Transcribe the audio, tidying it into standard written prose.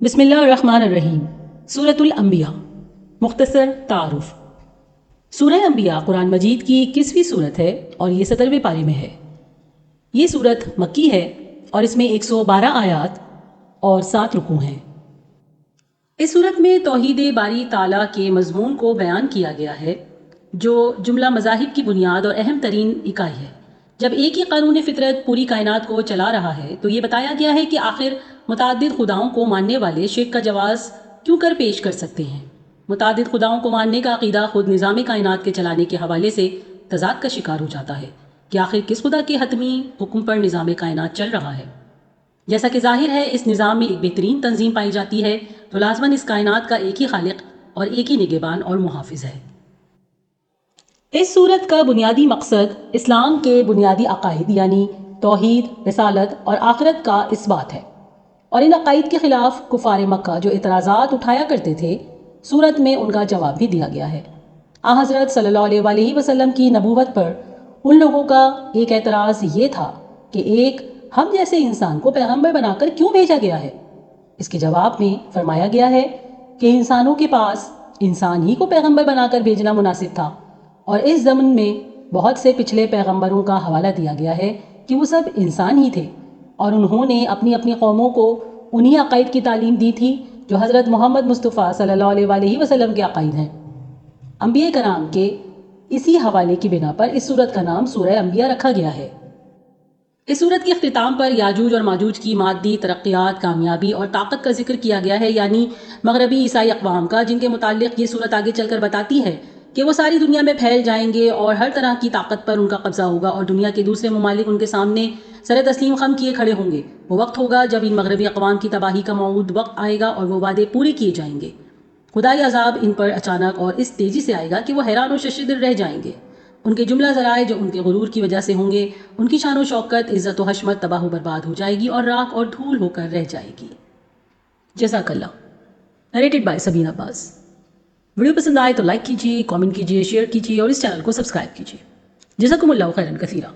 بسم اللہ الرحمن الرحیم۔ سورۃ الانبیاء، مختصر تعارف۔ سورہ انبیاء قرآن مجید کی 21ویں سورت ہے اور یہ 17ویں پارے میں ہے۔ یہ سورت مکی ہے اور اس میں 112 آیات اور 7 رکوع ہیں۔ اس سورت میں توحید باری تعالیٰ کے مضمون کو بیان کیا گیا ہے جو جملہ مذاہب کی بنیاد اور اہم ترین اکائی ہے۔ جب ایک ہی قانون فطرت پوری کائنات کو چلا رہا ہے تو یہ بتایا گیا ہے کہ آخر متعدد خداؤں کو ماننے والے شرک کا جواز کیوں کر پیش کر سکتے ہیں۔ متعدد خداؤں کو ماننے کا عقیدہ خود نظام کائنات کے چلانے کے حوالے سے تضاد کا شکار ہو جاتا ہے کہ آخر کس خدا کے حتمی حکم پر نظام کائنات چل رہا ہے۔ جیسا کہ ظاہر ہے اس نظام میں ایک بہترین تنظیم پائی جاتی ہے تو لازماً اس کائنات کا ایک ہی خالق اور ایک ہی نگہبان اور محافظ ہے۔ اس سورت کا بنیادی مقصد اسلام کے بنیادی عقائد یعنی توحید، رسالت اور آخرت کا اثبات ہے، اور ان عقائد کے خلاف کفار مکہ جو اعتراضات اٹھایا کرتے تھے سورت میں ان کا جواب بھی دیا گیا ہے۔ حضرت صلی اللہ علیہ وآلہ وسلم کی نبوت پر ان لوگوں کا ایک اعتراض یہ تھا کہ ایک ہم جیسے انسان کو پیغمبر بنا کر کیوں بھیجا گیا ہے۔ اس کے جواب میں فرمایا گیا ہے کہ انسانوں کے پاس انسان ہی کو پیغمبر بنا کر بھیجنا مناسب تھا، اور اس ضمن میں بہت سے پچھلے پیغمبروں کا حوالہ دیا گیا ہے کہ وہ سب انسان ہی تھے اور انہوں نے اپنی اپنی قوموں کو انہی عقائد کی تعلیم دی تھی جو حضرت محمد مصطفیٰ صلی اللہ علیہ وآلہ وسلم کے عقائد ہیں۔ انبیاء کرام کے اسی حوالے کی بنا پر اس سورت کا نام سورہ انبیاء رکھا گیا ہے۔ اس سورت کے اختتام پر یاجوج اور ماجوج کی مادی ترقیات، کامیابی اور طاقت کا ذکر کیا گیا ہے، یعنی مغربی عیسائی اقوام کا، جن کے متعلق یہ سورت آگے چل کر بتاتی ہے کہ وہ ساری دنیا میں پھیل جائیں گے اور ہر طرح کی طاقت پر ان کا قبضہ ہوگا اور دنیا کے دوسرے ممالک ان کے سامنے سر تسلیم خم کیے کھڑے ہوں گے۔ وہ وقت ہوگا جب ان مغربی اقوام کی تباہی کا موعود وقت آئے گا اور وہ وعدے پورے کیے جائیں گے۔ خدائی عذاب ان پر اچانک اور اس تیزی سے آئے گا کہ وہ حیران و ششدر رہ جائیں گے۔ ان کے جملہ ذرائع جو ان کے غرور کی وجہ سے ہوں گے، ان کی شان و شوکت، عزت و حشمت تباہ و برباد ہو جائے گی اور راکھ اور دھول ہو کر رہ جائے گی۔ جزاک اللہ۔ Narrated by Sabeen Abbas. Video پسند آئے تو لائک کیجیے، کامنٹ کیجیے، شیئر کیجیے اور اس چینل کو سبسکرائب کیجیے۔ جزاکم اللہ خیرا کثیرا۔